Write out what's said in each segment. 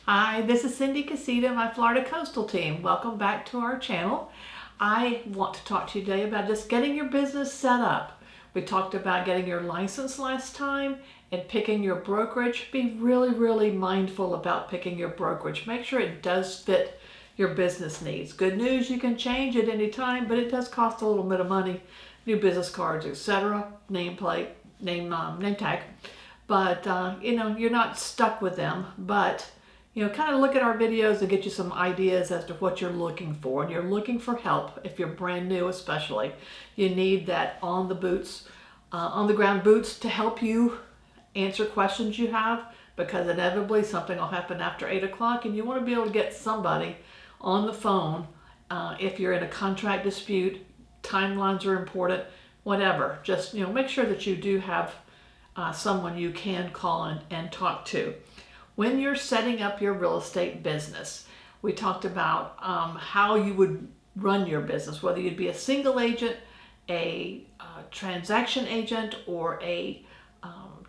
Hi, this is Cindy Casita, my Florida Coastal team. Welcome back to our channel. I want to talk to you today about just getting your business set up. We talked about getting your license last time and picking your brokerage. Be really mindful about picking your brokerage. Make sure it does fit your business needs. Good news, you can change it anytime, but it does cost a little bit of money. New business cards, etc., nameplate, name tag. But you're not stuck with them, but kind of look at our videos and get you some ideas as to what you're looking for. And you're looking for help if you're brand new, especially. You need that on the ground boots to help you answer questions you have, because inevitably something will happen after 8 o'clock and you want to be able to get somebody on the phone if you're in a contract dispute, timelines are important, whatever. Just make sure that you do have someone you can call and talk to. When you're setting up your real estate business, we talked about how you would run your business, whether you'd be a single agent, a transaction agent, or a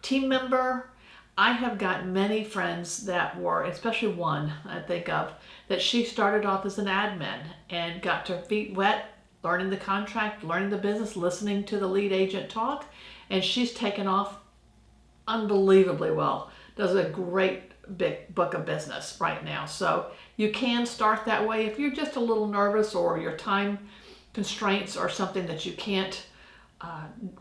team member. I have got many friends that were, especially one I think of, that she started off as an admin and got her feet wet, learning the contract, learning the business, listening to the lead agent talk, and she's taken off unbelievably well. Does a great big book of business right now. So you can start that way if you're just a little nervous or your time constraints are something that you can't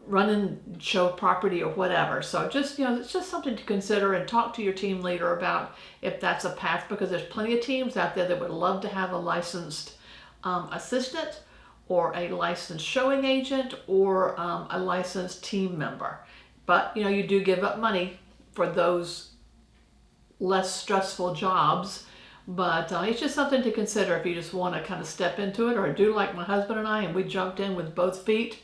run and show property or whatever. So just it's just something to consider, and talk to your team leader about if that's a path, because there's plenty of teams out there that would love to have a licensed assistant or a licensed showing agent or a licensed team member. But you do give up money for those less stressful jobs, but it's just something to consider if you just want to kind of step into it, or do like my husband and I, and we jumped in with both feet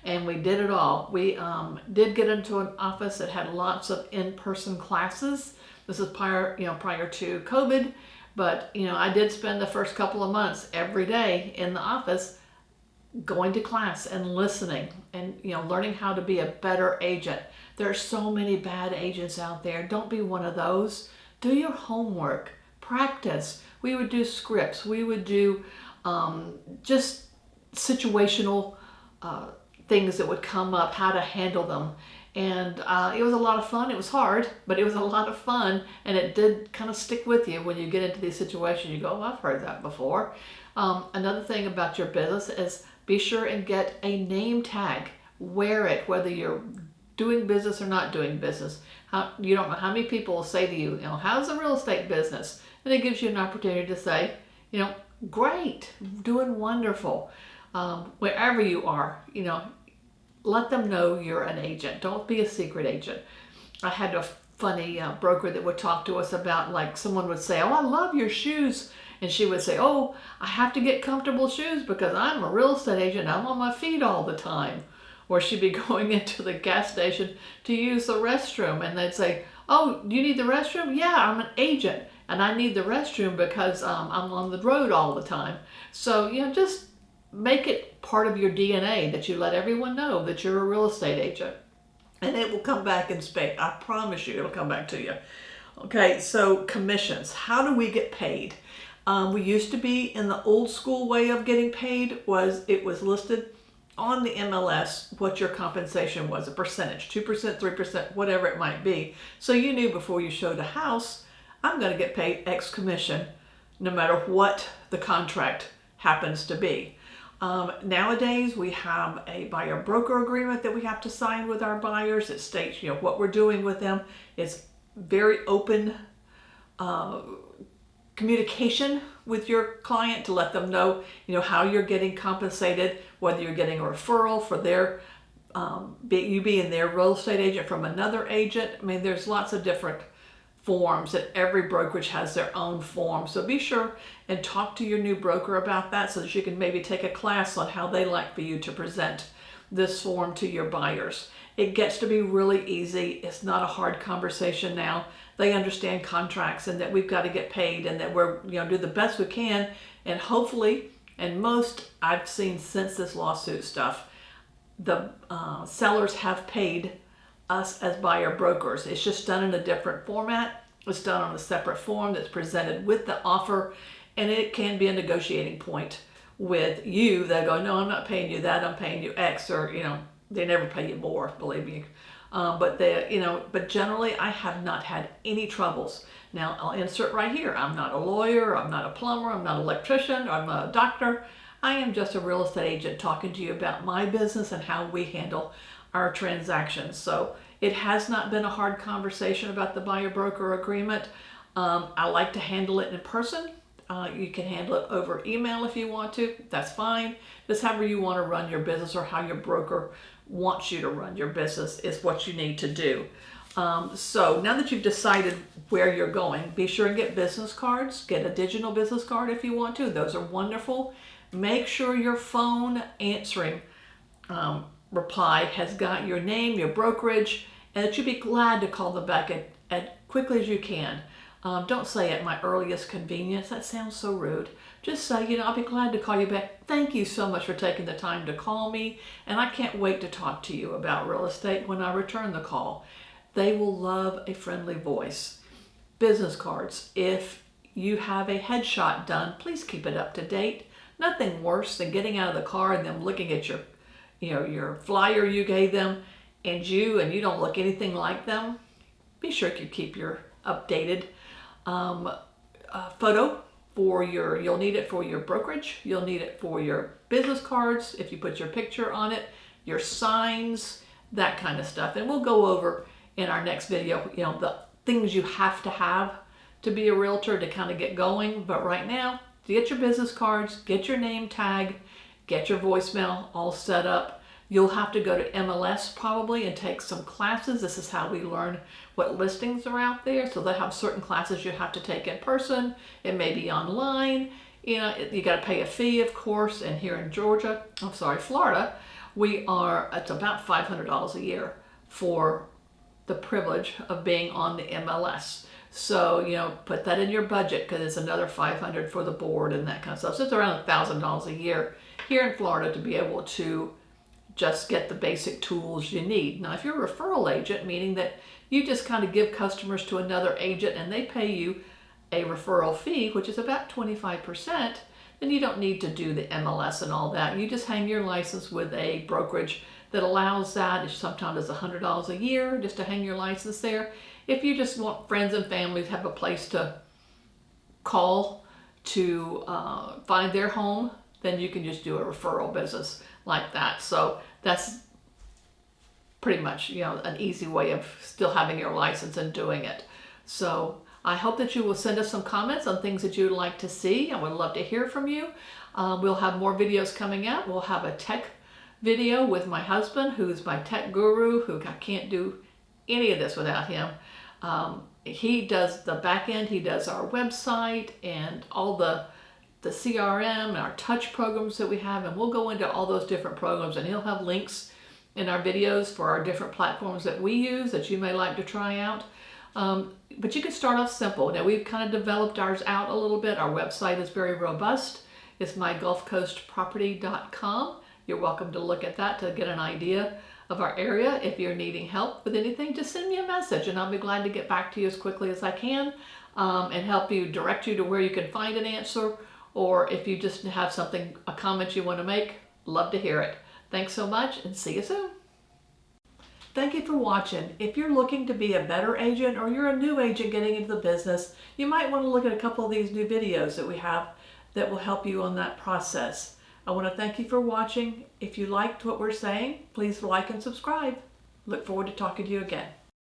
and we did it all. We did get into an office that had lots of in-person classes. This is prior to COVID, but I did spend the first couple of months every day in the office going to class and listening and learning how to be a better agent. There are so many bad agents out there. Don't be one of those. Do your homework, practice. We would do scripts. We would do just situational things that would come up, how to handle them. And it was a lot of fun. It was hard, but it was a lot of fun. And it did kind of stick with you when you get into these situations. You go, oh, I've heard that before. Another thing about your business is be sure and get a name tag. Wear it, whether you're doing business or not doing business. You don't know how many people will say to you, how's the real estate business? And it gives you an opportunity to say, great, doing wonderful. Wherever you are, let them know you're an agent. Don't be a secret agent. I had a funny broker that would talk to us about, like, someone would say, oh, I love your shoes. And she would say, oh, I have to get comfortable shoes because I'm a real estate agent. I'm on my feet all the time. Or she'd be going into the gas station to use the restroom, and they'd say, oh, you need the restroom? Yeah, I'm an agent and I need the restroom because I'm on the road all the time. So, just make it part of your DNA that you let everyone know that you're a real estate agent. And it will come back in spades. I promise you it'll come back to you. Okay, so commissions. How do we get paid? We used to be in the old school way of getting paid. It was listed on the MLS what your compensation was, a percentage, 2%, 3%, whatever it might be. So you knew before you showed a house, I'm going to get paid X commission no matter what the contract happens to be. Nowadays we have a buyer broker agreement that we have to sign with our buyers. It states what we're doing with them. It's very open communication with your client to let them know how you're getting compensated, whether you're getting a referral for their you being their real estate agent from another agent. I mean, there's lots of different forms, and every brokerage has their own form. So be sure and talk to your new broker about that, so that you can maybe take a class on how they like for you to present this form to your buyers. It gets to be really easy. It's not a hard conversation now. They understand contracts and that we've got to get paid, and that we're do the best we can. And hopefully, and most I've seen since this lawsuit stuff, the sellers have paid us as buyer brokers. It's just done in a different format. It's done on a separate form that's presented with the offer, and it can be a negotiating point with you. They go, no, I'm not paying you that, I'm paying you X, or, they never pay you more, believe me. But generally I have not had any troubles. Now I'll insert right here, I'm not a lawyer, I'm not a plumber, I'm not an electrician, I'm not a doctor. I am just a real estate agent talking to you about my business and how we handle our transactions. So it has not been a hard conversation about the buyer-broker agreement. I like to handle it in person. You can handle it over email if you want to. That's fine. Just however you want to run your business, or how your broker wants you to run your business, is what you need to do. So now that you've decided where you're going, be sure and get business cards. Get a digital business card if you want to. Those are wonderful. Make sure your phone answering reply has got your name, your brokerage, and that you'd be glad to call them back as quickly as you can. Don't say at my earliest convenience. That sounds so rude. Just say, I'll be glad to call you back. Thank you so much for taking the time to call me, and I can't wait to talk to you about real estate when I return the call. They will love a friendly voice. Business cards. If you have a headshot done, please keep it up to date. Nothing worse than getting out of the car and them looking at your flyer you gave them, and you don't look anything like them. Be sure to keep your updated photo for you'll need it for your brokerage, you'll need it for your business cards if you put your picture on it, your signs, that kind of stuff. And we'll go over in our next video, the things you have to be a realtor to kind of get going. But right now, to get your business cards, get your name tag, get your voicemail all set up. You'll have to go to MLS probably and take some classes. This is how we learn what listings are out there. So they have certain classes you have to take in person. It may be online. You got to pay a fee, of course. And here in Florida, it's about $500 a year for the privilege of being on the MLS. So, put that in your budget, because it's another $500 for the board and that kind of stuff. So it's around $1,000 a year here in Florida to be able to just get the basic tools you need. Now, if you're a referral agent, meaning that you just kind of give customers to another agent and they pay you a referral fee, which is about 25%, then you don't need to do the MLS and all that. You just hang your license with a brokerage that allows that. It's sometimes it's $100 a year just to hang your license there. If you just want friends and family to have a place to call to find their home, then you can just do a referral business like that. So that's pretty much, an easy way of still having your license and doing it. So I hope that you will send us some comments on things that you'd like to see. I would love to hear from you. We'll have more videos coming out. We'll have a tech video with my husband, who's my tech guru, who I can't do any of this without him. He does the back end. He does our website and all the CRM and our touch programs that we have, and we'll go into all those different programs, and he'll have links in our videos for our different platforms that we use that you may like to try out. But you can start off simple. Now, we've kind of developed ours out a little bit. Our website is very robust. It's mygulfcoastproperty.com. You're welcome to look at that to get an idea of our area. If you're needing help with anything, just send me a message and I'll be glad to get back to you as quickly as I can and help you, direct you to where you can find an answer. Or if you just have a comment you want to make, love to hear it. Thanks so much, and see you soon. Thank you for watching. If you're looking to be a better agent, or you're a new agent getting into the business, you might want to look at a couple of these new videos that we have that will help you on that process. I want to thank you for watching. If you liked what we're saying, please like and subscribe. Look forward to talking to you again.